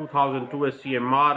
2002 SCMR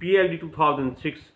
PLD 2006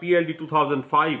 PLD 2005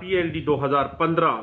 PLD 2015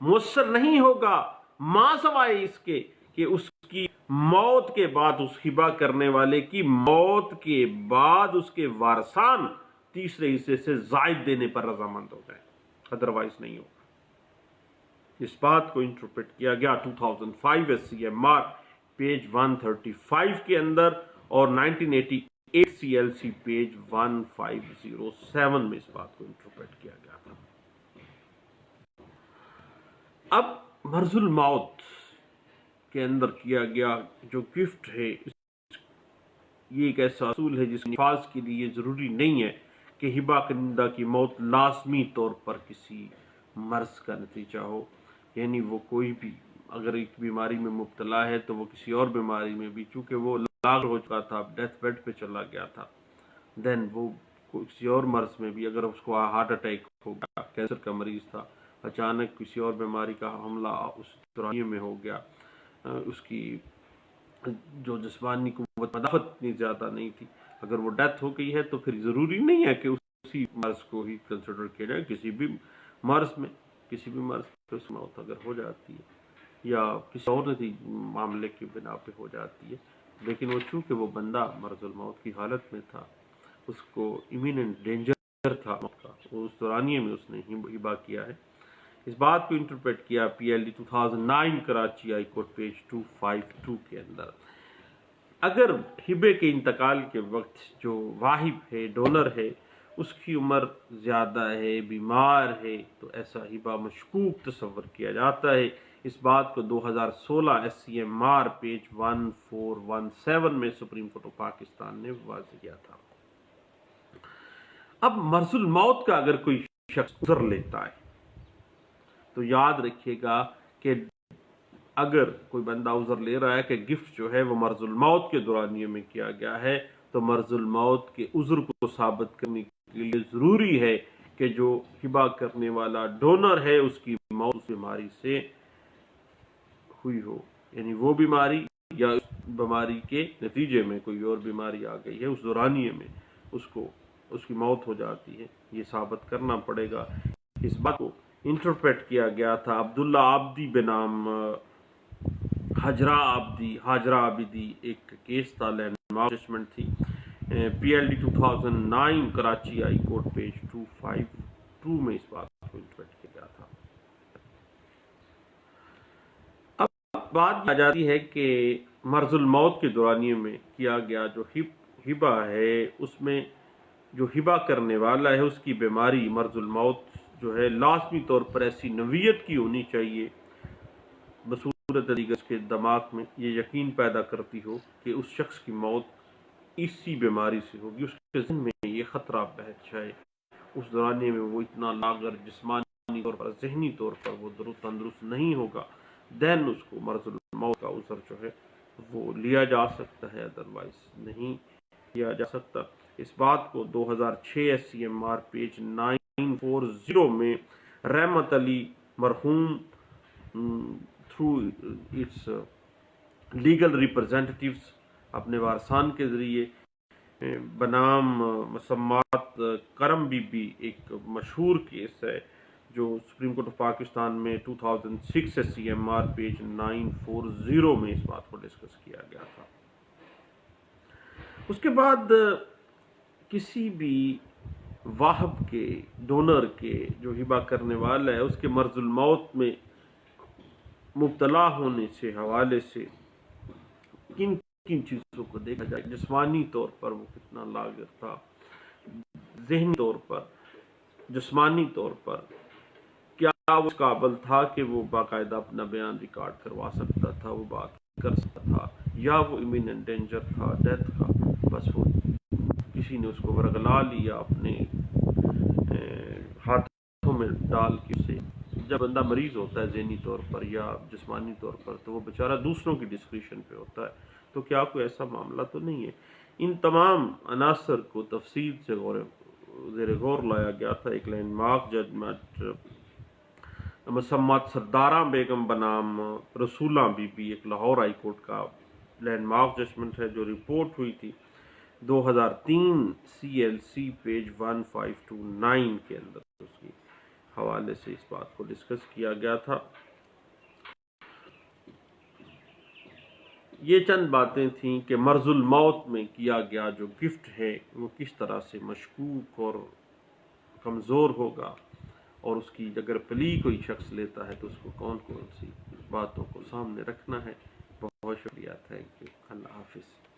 مؤثر نہیں ہوگا ماں سوائے اس کے کہ اس کی موت کے بعد، اس ہبہ کرنے والے کی موت کے بعد اس کے وارثان تیسرے حصے سے زائد دینے پر رضامند ہو جائیں، ادروائز نہیں ہوگا۔ اس بات کو انٹرپریٹ کیا گیا 2005 SCMR پیج 135 کے اندر اور 1988 CLC پیج 1507 میں اس بات کو انٹرپریٹ کیا گیا تھا۔ اب مرض الموت کے اندر کیا گیا جو گفٹ ہے، یہ ایک ایسا اصول ہے جس کے نفاذ کے لیے ضروری نہیں ہے کہ ہبہ کنندہ کی موت لازمی طور پر کسی مرض کا نتیجہ ہو، یعنی وہ کوئی بھی اگر ایک بیماری میں مبتلا ہے تو وہ کسی اور بیماری میں بھی، چونکہ وہ لاغر ہو چکا تھا، ڈیتھ بیڈ پہ چلا گیا تھا، دین وہ کسی اور مرض میں بھی، اگر اس کو ہارٹ اٹیک ہو گیا، کینسر کا مریض تھا، اچانک کسی اور بیماری کا حملہ اس دورانیے میں ہو گیا، اس کی جو جسمانی قوت مدافعت اتنی زیادہ نہیں تھی، اگر وہ ڈیتھ ہو گئی ہے تو پھر ضروری نہیں ہے کہ اسی مرض کو ہی کنسیڈر کیا جائے، کسی بھی مرض پہ موت اگر ہو جاتی ہے یا کسی اور معاملے کی بنا پہ ہو جاتی ہے، لیکن وہ چونکہ وہ بندہ مرض الموت کی حالت میں تھا، اس کو امییننٹ ڈینجر تھا موت کا، اس دورانیے میں اس نے ہبہ کیا ہے۔ اس بات کو انٹرپریٹ کیا PLD 2009 Karachi high court page 252 کے اندر۔ اگر ہبے کے انتقال کے وقت جو واہب ہے، ڈونر ہے، اس کی عمر زیادہ ہے، بیمار ہے، تو ایسا ہبہ مشکوک تصور کیا جاتا ہے۔ اس بات کو 2016 SCMR پیج 1417 میں سپریم کورٹ آف پاکستان نے واضح کیا تھا۔ اب مرض الموت کا اگر کوئی شخص عذر لیتا ہے تو یاد رکھیے گا کہ اگر کوئی بندہ عذر لے رہا ہے کہ گفٹ جو ہے وہ مرض الموت کے دورانیے میں کیا گیا ہے، تو مرض الموت کے عذر کو ثابت کرنے کے لیے ضروری ہے کہ جو ہبہ کرنے والا ڈونر ہے اس کی موت اس بیماری سے ہوئی ہو، یعنی وہ بیماری یا اس بیماری کے نتیجے میں کوئی اور بیماری آ گئی ہے، اس دورانیے میں اس کی موت ہو جاتی ہے، یہ ثابت کرنا پڑے گا۔ اس بات کو انٹرپریٹ کیا گیا تھا عبداللہ عابدی بنام حاجرہ عابدی، ایک کیس تھا، لینڈ مارک ججمنٹ تھی، PLD 2009 Karachi high court page 252 میں اس بات کو انٹرپریٹ کیا گیا تھا۔ اب بات آ جاتی ہے کہ مرض الموت کے دورانیے میں کیا گیا جو ہبہ ہے، اس میں جو ہبہ کرنے والا ہے اس کی بیماری مرض الموت جو ہے لازمی طور پر ایسی نوعیت کی ہونی چاہیے بصورت دیگر کے دماغ میں یہ یقین پیدا کرتی ہو کہ اس شخص کی موت اسی بیماری سے ہوگی، اس کے ذہن میں یہ خطرہ بیٹھ جائے، اس دورانیے میں وہ اتنا لاغر جسمانی طور پر ذہنی طور پر وہ تندرست نہیں ہوگا، دین اس کو مرض الموت کا عذر جو ہے وہ لیا جا سکتا ہے، ادروائز نہیں لیا جا سکتا۔ اس بات کو 2006 SCMR پیج 940 میں رحمت علی مرحوم تھرو اٹس لیگل ریپرزینٹیٹیوز اپنے وارثان کے ذریعے بنام مسمات کرم بی بی، ایک مشہور کیس ہے جو سپریم کورٹ آف پاکستان میں 2006 SCMR پیج 940 میں اس بات کو ڈسکس کیا گیا تھا۔ اس کے بعد کسی بھی واہب کے، ڈونر کے، جو ہبہ کرنے والا ہے، اس کے مرض الموت میں مبتلا ہونے سے حوالے سے کن چیزوں کو دیکھا جائے، جسمانی طور پر وہ کتنا لاغر تھا، ذہنی طور پر، جسمانی طور پر کیا وہ قابل تھا کہ وہ باقاعدہ اپنا بیان ریکارڈ کروا سکتا تھا، وہ بات کر سکتا تھا، یا وہ امییننٹ ڈینجر تھا ڈیتھ کا، بس وہ کسی نے اس کو ورگلا لیا اپنے ہاتھوں میں ڈال کے اسے۔ جب بندہ مریض ہوتا ہے ذہنی طور پر یا جسمانی طور پر تو وہ بیچارہ دوسروں کی ڈسکریشن پہ ہوتا ہے، تو کیا کوئی ایسا معاملہ تو نہیں ہے۔ ان تمام عناصر کو تفصیل سے زیر غور لایا گیا تھا۔ ایک لینڈ مارک ججمنٹ مسمات سردارہ بیگم بنام رسولہ بی بی، ایک لاہور ہائی کورٹ کا لینڈ مارک ججمنٹ ہے جو رپورٹ ہوئی تھی 2003 CLC پیج 1529 کے اندر اس کی۔ حوالے سے اس بات کو ڈسکس کیا گیا تھا۔ یہ چند باتیں تھیں کہ مرض الموت میں کیا گیا جو گفٹ ہے وہ کس طرح سے مشکوک اور کمزور ہوگا، اور اس کی اگر پلی کوئی شخص لیتا ہے تو اس کو کون کون سی باتوں کو سامنے رکھنا ہے۔ بہت شکریہ، تھینک یو، اللہ حافظ۔